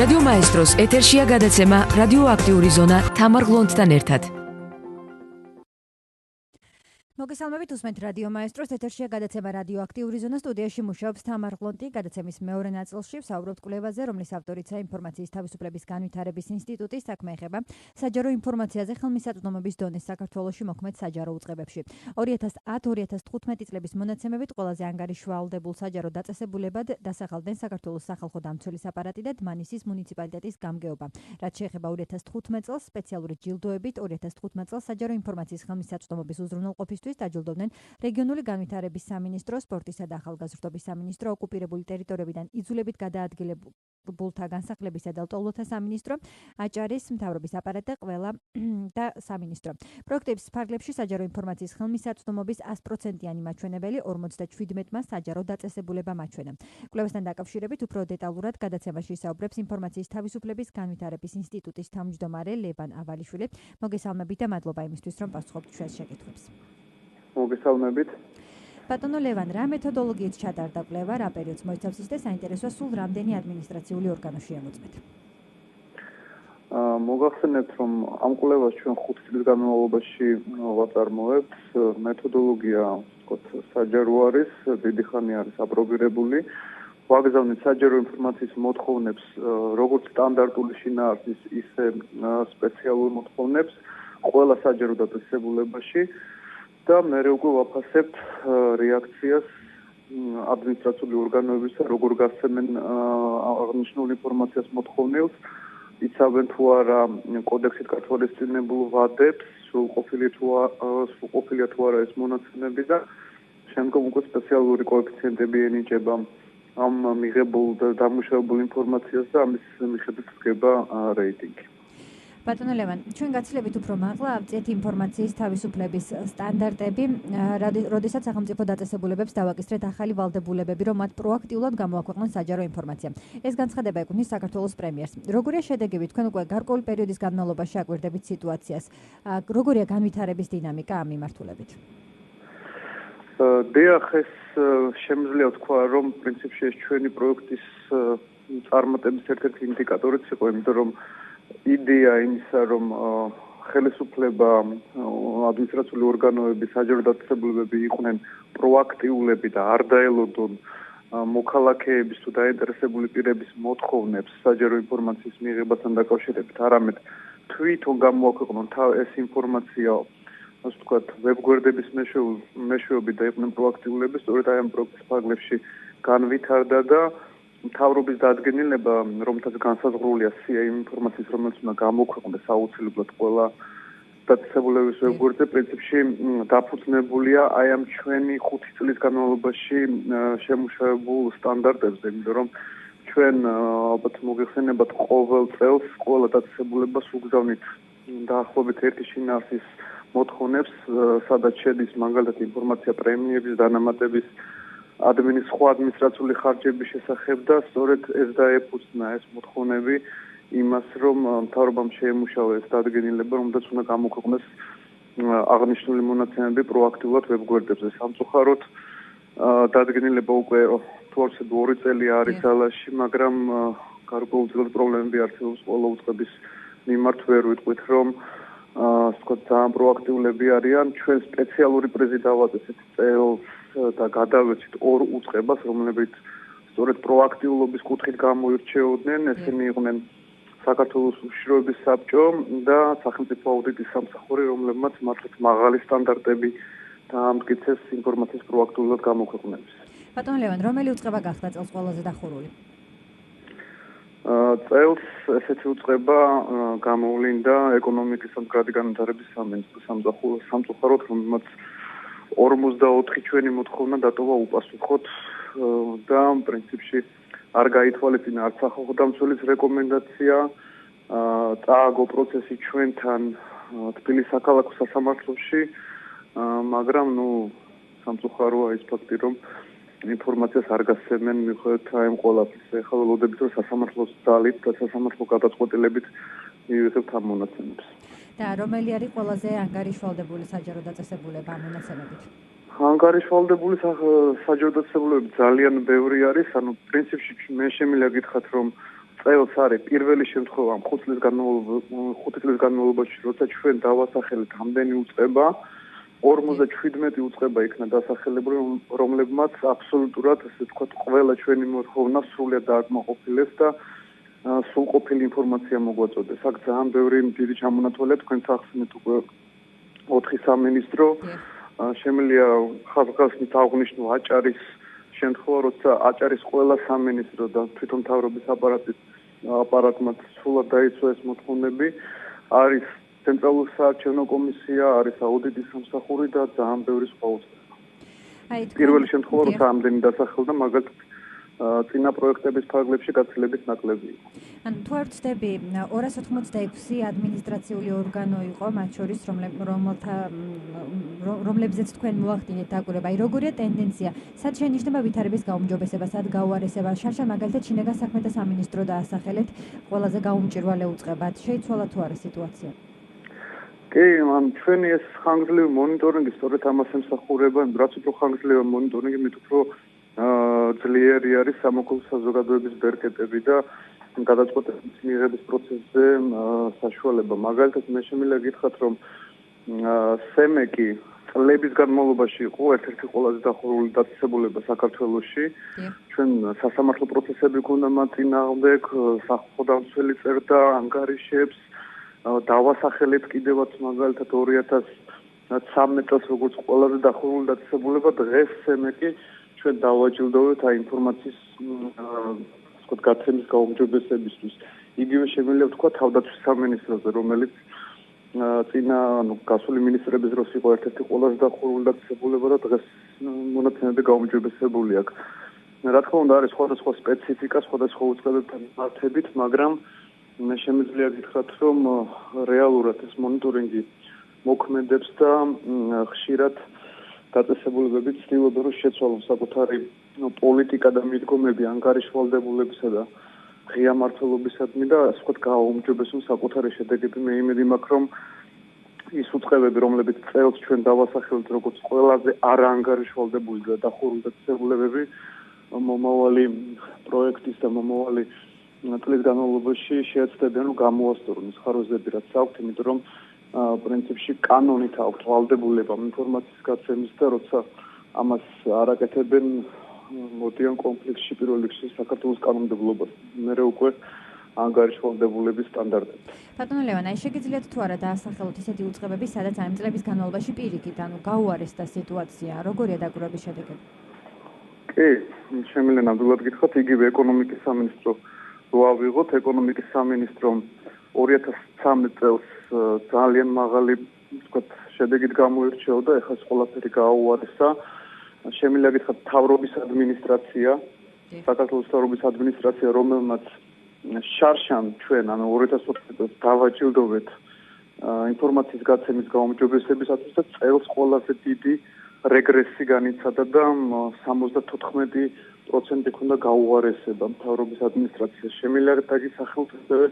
რადიო მაესტროს ეთერშია გადაცემა რადიოაქტიური ზონა თამარ გლონდთან ერთად. მოგესალმებით, უსმენთ რადიო მაესტროს ეთერშია გადაცემა რადიოაქტიური ზონა. სტუდიაში მუშაობს თამარ გლონდი. გადაცემის მეორე ნაწილში ვსაუბრობთ კვლევაზე, რომლის ავტორიცაა ინფორმაციის თავისუფლების განვითარების ინსტიტუტის საქმე ეხება საჯარო ინფორმაციაზე ხელმისაწვდომობის დონეს საქართველოში მოქმედ საჯარო უწყებებში. 2010-2015 წლების მონაცემებით ყველაზე ანგარიშვალდებულ საჯარო დაწესებულებად დასახელდნენ საქართველოს სახალხო დამცველის აპარატი და დმანისის მუნიციპალიტეტის გამგეობა. რაც შეეხება 2015 წელს, სპეციალური ჯილდოებით 2015 წელს საჯარო ინფორმაციის ხელმისაწვდომობის უზრუნველყოფისთვის დაჯილდოვდნენ რეგიონული განვითარების სამინისტრო, სპორტისა და ახალგაზრდობის სამინისტრო, ოკუპირებული ტერიტორიებიდან იძულებით გადაადგილებულთა განსახლებისა და ლტოლოთა სამინისტრო, აჭარის მთავრობის აპარატი და ყველა და სამინისტრო. პროექტების ფარგლებში საჯარო ინფორმაციის ხელმისაწვდომობის 100%-იანი მაჩვენებელი 57-მა საჯარო დაწესებულება მაჩვენა. კვლევასთან დაკავშირებით უფრო დეტალურად გადაცემაში ისაუბრებს ინფორმაციის თავისუფლების განვითარების ინსტიტუტის თავმჯდომარე ლევან ავალიშვილი. მოგესალმებით და მადლობა იმისთვის, რომ პასუხობთ ჩვენს შეკითხვებს. მოგესალმებით. ბატონო ლევან, რა მეთოდოლოგიით ჩატარდა კვლევა, რა პერიოდს მოიცავს ის და საინტერესოა სულ რამდენი ადმინისტრაციული ორგანო შეამოწმეთ? მოგახსენებთ, რომ ამ კვლევას ჩვენ 5 წლის განმავლობაში ვაწარმოებთ. მეთოდოლოგია, ვთქვათ, საჯარო არის, დიდი ხანი არის აპრობირებული. ვაგზავნით საჯარო ინფორმაციის მოთხოვნებს, როგორც სტანდარტული შინაარსის, ისე სპეციალურ მოთხოვნებს ყველა საჯარო დაწესებულებაში. და მე უკვე ვაფასებთ რეაქციას ადმინისტრაციული ორგანოებისა, როგორ გასცემენ აღნიშნულ ინფორმაციას მოთხოვნილს, იცავენ თუ არა კოდექსით გათვალისწინებულ ვადებს, სრულყოფილია თუ არა ეს მონაცემები და შემდგომ უკვე სპეციალური კოეფიციენტები ენიჭება ამ მიღებულ და დამუშავებულ ინფორმაციას და ამის მიხედვით დგება რეიტინგი. ბატონო ლევან, ჩვენ გაცილებით უფრო მაღლა ავწიეთ ინფორმაციის თავისუფლების სტანდარტები, როდესაც სახელმწიფო დაწესებულებებს დავაკისრეთ ახალი ვალდებულებები, რომ მათ პროაქტიულად გამოაქვეყნონ საჯარო ინფორმაცია. ეს განცხადება ეკუთვნის საქართველოს პრემიერს. როგორია შედეგები, თქვენ უკვე გარკვეული პერიოდის განმავლობაში აკვირდებით სიტუაციას. როგორია განვითარების დინამიკა ამ მიმართულებით? დიახ, ეს შემიძლია ვთქვა, რომ პრინციპში ეს ჩვენი პროექტის წარმატების ერთ-ერთი ინდიკატორიც იყო, იმიტომ რომ იდეა იმისა, რომ ხელისუფლება, ადმინისტრაციული ორგანოები, საჯარო დაწესებულებები იყვნენ პროაქტიულები და არ დაელოდონ მოქალაქეების თუ დაინტერესებული პირების მოთხოვნებს საჯარო ინფორმაციის მიღებასთან დაკავშირებით, არამედ თვითონ გამოაქვეყნონ ეს ინფორმაცია, ასე ვთქვათ, ვებგვერდების მეშვეობით და იყვნენ პროაქტიულები, სწორედ აი ამ პროექტის ფარგლებში განვითარდა და მთავრობის დადგენილება, რომელთაც განსაზღვრულია სია იმ ინფორმაციის, რომელიც უნდა გამოქვეყნდეს აუცილებლად ყველა დაწესებულების ვებგვერდზე, პრინციპში დაფუძნებულია აი ამ ჩვენი 5 წლის განმავლობაში შემუშავებულ სტანდარტებზე, იმიტომ რომ ჩვენ ალბათ მოგეხსენებათ ყოველ წელს ყველა დაწესებულებას უგზავნით დაახლოებით ერთი შინაარსის მოთხოვნებს, სადაც შედის მაგალითად ინფორმაცია პრემიების, დანამატების სხვა ადმინისტრაციული ხარჯების შესახებ და სწორედ ეს დაეფუძნა ეს მოთხოვნები იმას, რომ მთავრობამ შეემუშავა ეს დადგენილება, რომელსაც უნდა გამოქვეყნდეს აღნიშნული მონაცემები პროაქტიულად ვებგვერდებზე. სამწუხაროდ დადგენილება უკვე თორსად 2 წელი არის ძალაში, მაგრამ გარკვეულწილად პრობლემები არსებობს ყველა უწყების მიმართ. ვერ ვიტყვით, რომ ძალიან პროაქტიულები არიან. ჩვენ სპეციალური პრიზი დავაწესეთ წელს და გადავეცით 2 უწყებას, რომლებიც სწორედ პროაქტიულობის კუთხით გამოირჩეოდნენ. ესენი იყვნენ საქართველოს უშიშროების საბჭო და სახელმწიფო აუდიტის სამსახური, რომლებმაც მართლაც მაღალი სტანდარტები დაამტკიცეს ინფორმაციის პროაქტიულად გამოქვეყნების. ბატონო ლევან, რომელი უწყება გახდა წელს ყველაზე დახურული? წელს ესეთი უწყება გამოვლინდა ეკონომიკის და მდგრადი განვითარების სამინისტრო. სამწუხაროდ, რომელმაც 44 ჩვენი მოთხოვნა დატოვა უპასუხოდ და პრინციპში არ გაითვალისწინა არც სახალხო დამცველის რეკომენდაცია, წააგო პროცესი ჩვენთან თბილისის საქალაქო სასამართლოში, მაგრამ სამწუხაროა ის ფაქტი, რომ ინფორმაციას არ გასცემენ მიუხედავად ამ ყველაფრის. ეხლა ველოდებით, რომ სასამართლოს ძალით და სასამართლო გადაწყვეტილებით მივიღებთ ამ მონაცემებს. და რომელი არის ყველაზე ანგარიშვალდებული საჯარო დაწესებულება ამ მონაცემებით? ანგარიშვალდებული საჯარო დაწესებულებები ძალიან ბევრი არის, პრინციპში მე შემიძლია გითხრათ, რომ წელს არის პირველი შემთხვევა 5 წლის განმავლობაში, როცა ჩვენ დავასახელეთ ამდენი უწყება, 57 უწყება იქნა დასახელებული, რომლებმაც აბსოლუტურად, ასე ვთქვათ, ყველა ჩვენი მოთხოვნა სრულად დააკმაყოფილეს და სრულყოფილი ინფორმაცია მოგვაწოდეს. აქ ძალიან ბევრი დიდი ჩამონათვალია, თქვენ ახსენეთ უკვე 4 სამინისტრო, შემიძლია ხაზგასმით აღვნიშნო აჭარის შემთხვევა, როცა აჭარის ყველა სამინისტრო და თვითონ მთავრობის აპარატმა სრულად დაიცვა ეს მოთხოვნები, არის ცენტრალური საარჩევნო კომისია, არის აუდიტის სამსახური და ძალიან ბევრი სხვა უწყება. პირველი შემთხვევა, როცა ამდენი დასახელდა, მაგალითად წინა პროექტების ფარგლებში გაცილებით ნაკლები იყო. ანუ თუ არ ვცდები, 286 ადმინისტრაციული ორგანო იყო, მათ შორის რომლებზეც თქვენ მოახდინეთ დაკვირვება. აი როგორია ტენდენცია? სად შენიშნება ვითარების გაუმჯობესება, სად გაუარესება? შარშან მაგალითად შინაგან საქმეთა სამინისტრო დაასახელეთ ყველაზე გაუმჭირვალე უწყებად. შეიცვალა თუ არა სიტუაცია? კი, ჩვენი ეს ხანგრძლივი მონიტორინგი სწორედ ამას ემსახურება, რაც უფრო ხანგრძლივია მონიტორინგი, მით უფრო ძლიერი არის სამოქალაქო საზოგადოების ბერკეტები და გადაწყვეტილების მიღების პროცესზე საშუალება. მაგალითად, მე შემიძლია გითხრათ, რომ სემეკი წლების განმავლობაში იყო ერთ-ერთი ყველაზე დახურული დაწესებულება საქართველოში. ჩვენ სასამართლო პროცესები გვქონდა მათ წინააღმდეგ, სახალხო დამცველი წერდა ანგარიშებს, დავასახელეთ კიდევაც მაგალითად 2013 წელს როგორც ყველაზე დახურული დაწესებულება, დღეს სემეკი ჩვენ დავაჯილდოვებთ აი ინფორმაციის გაცემის გაუმჯობესებისთვის. იგივე შემიძლია ვთქვა თავდაცვის სამინისტროზე, რომელიც წინა გასული მინისტრების დროს იყო ერთ-ერთი ყველაზე დახურული დაწესებულება და დღეს მონაცემები გაუმჯობესებული აქვს. რა თქმა უნდა, არის სხვადასხვა სპეციფიკა, სხვადასხვა უწყებებთან მიმართებით, მაგრამ მე შემიძლია გითხრათ, რომ რეალურად ეს მონიტორინგი მოქმედებს და ხშირად დაწესებულებები ცდილობენ რომ შეცვალონ საკუთარი პოლიტიკა და მიდგომები ანგარიშვალდებულებისა და ღია მმართველობისადმი და ასე ვთქვათ გააუმჯობესონ საკუთარი შედეგები. მე იმედი მაქვს, რომ ის უწყებები, რომლებიც წელს ჩვენ დავასახელეთ როგორც ყველაზე არაანგარიშვალდებული და დახურული დაწესებულებები, მომავალი პროექტის და მომავალი წლის განმავლობაში შეეცდებიან რომ გამოასწორონ ის ხარვეზები, რაც აქვთ, იმიტომ რომ პრინციპში კანონით აქვთ ვალდებულება ინფორმაციის გაცემის და როცა ამას არ აკეთებენ, მოდიან კონფლიქტში პირველ რიგში საქართველოს კანონმდებლობას. მერე უკვე ანგარიშვალდებულების სტანდარტებით. ბატონო ლევან, აი შეგიძლიათ თუ არა დაასახელოთ ისეთი უწყებები, სადაც ამ წლების განმავლობაში პირიქით, ანუ გაუარესდა სიტუაცია, როგორია დაკვირვების შედეგები? კი, შემიძლია ნამდვილად გითხრათ, იგივე ეკონომიკის სამინისტრო რო ავიღოთ, ეკონომიკის სამინისტრომ 2013 წელს ძალიან მაღალი, ვთქვათ, შედეგით გამოირჩეოდა, ეხლა ეს ყველაფერი გააუარესა. შემიძლია გითხრათ, მთავრობის ადმინისტრაცია, საქართველოს მთავრობის ადმინისტრაცია, რომელმაც შარშან ჩვენ, ანუ 2014 წელს დავაჯილდოვეთ ინფორმაციის გაცემის გაუმჯობესებისათვის და წელს ყველაზე დიდი რეგრესი განიცადა და 74% ქონდა გაუარესება მთავრობის ადმინისტრაციაში. შემიძლია დაგისახელოთ ასევე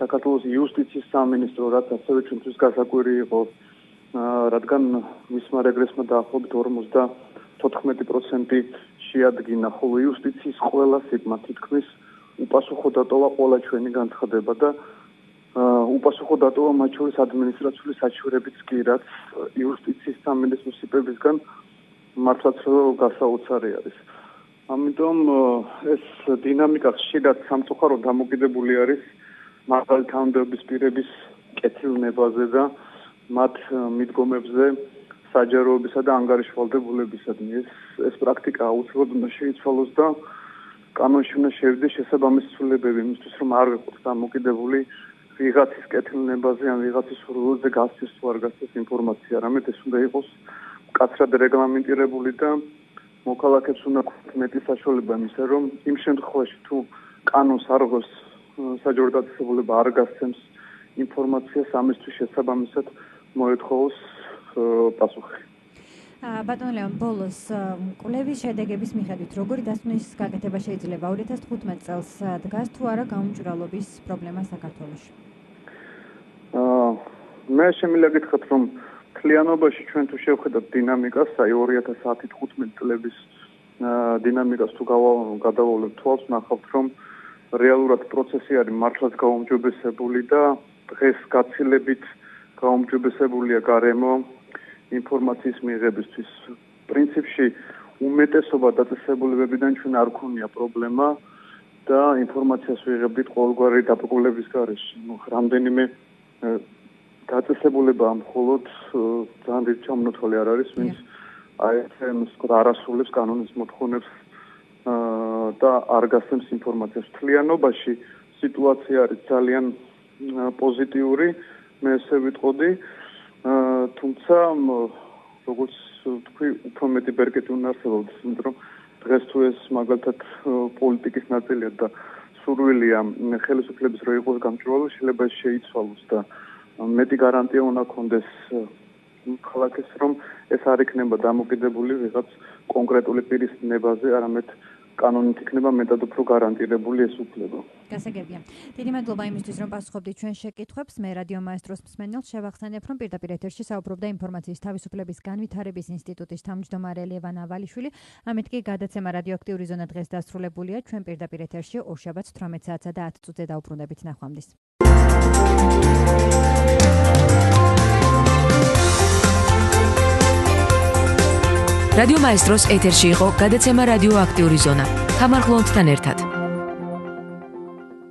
საქართველოს იუსტიციის სამინისტრო, რაც ასევე ჩვენთვის გასაკვირი იყო, რადგან მისმა რეგრესმა დაახლოებით 54% შეადგინა, ხოლო იუსტიციის ყველა სიგმა თითქმის უპასუხო დატოვა ყველა ჩვენი განცხადება და უპასუხო დატოვა მათ შორის ადმინისტრაციული საჩივრებიც კი, რაც იუსტიციის სამინისტროს სიპებისგან მართლაც გასაოცარი არის. ამიტომ ეს დინამიკა ხშირად სამწუხაროდ დამოკიდებული არის მაღალი თანამდებობის პირების კეთილნებაზე და მათ მიდგომებზე საჯაროებისა და ანგარიშვალდებულებისადმი. ეს პრაქტიკა აუცილებლად უნდა შეიცვალოს და კანონში უნდა შევიდეს შესაბამისი ცვლილებები იმისთვის, რომ არ ვიყოთ დამოკიდებული ვიღაცის კეთილნებაზე ან ვიღაცის სურვილზე გასცეს თუ არ გასცეს ინფორმაცია, არამედ ეს უნდა იყოს მკაცრად რეგლამენტირებული და მოქალაქეებს უნდა გქონდეთ მეტი საშუალება იმისა, რომ იმ შემთხვევაში თუ კანონს არ ღოს საჯარო დაწესებულება არ გასცემს ინფორმაციას, ამისთვის შესაბამისად მოეთხოვოს პასუხი. ბატონო ლევან, ბოლოს კვლევის შედეგების მიხედვით როგორი დასკვნის გაკეთება შეიძლება 2015 წელს დგას თუ არა გაუმჭრალობის პრობლემა საქართველოში? მე შემიძლია გითხრათ, რომ მთლიანობაში ჩვენ თუ შევხედოთ დინამიკას, აი 2010-15 წლების დინამიკას თუ გადავავლებთ თვალს, ნახავთ, რომ რეალურად პროცესი არის მართლაც გაუმჯობესებული და დღეს გაცილებით გაუმჯობესებულია გარემო ინფორმაციის მიღებისთვის. პრინციპში უმეტესობა დაწესებულებებიდან ჩვენ არ გვქონია პრობლემა და ინფორმაციას ვიღებდით ყოველგვარი დაბრკოლების გარეშე. რამდენიმე დაწესებულება მხოლოდ ძალიან დიდი ჩამონათვალი არ არის, ვინც არასრულებს კანონის მოთხოვნებს და არ გასცემს ინფორმაციას. მთლიანობაში სიტუაცია არის ძალიან პოზიტიური, მე ესე ვიტყოდი, თუმცა როგორც თქვი, უფრო მეტი ბერკეტი უნდა არსებობდეს, იმიტომ რომ დღეს თუ ეს მაგალითად პოლიტიკის ნაწილია და სურვილია ხელისუფლების რო იყოს გამჭვირვალე, შეიძლება შეიცვალოს და მეტი გარანტია უნდა ქონდეს ქალაქის, რომ ეს არ იქნება დამოკიდებული ვიღაც კონკრეტული პირის ნებაზე, არამედ კანონით იქნება მეტად უფრო გარანტირებული ეს უფლება. გასაგებია. დიდი მადლობა იმისთვის, რომ პასუხობდით ჩვენ შეკითხვებს. მე რადიო მაესტროს მსმენელს შევახსენებ, რომ პირდაპირ ეთერში საუბრობდა ინფორმაციის თავისუფლების განვითარების ინსტიტუტის თავმჯდომარე ლევან ავალიშვილი. ამით კი გადაცემა რადიოაქტიური ზონა დღეს დასრულებულია. ჩვენ პირდაპირ ეთერში ორშაბათს 18 საათსა და 10 წუთზე დაუბრუნდებით ნახვამდის. რადიო მაესტროს ეთერში იყო გადაცემა რადიოაქტიური ზონა. თამარ გლონცთან ერთად.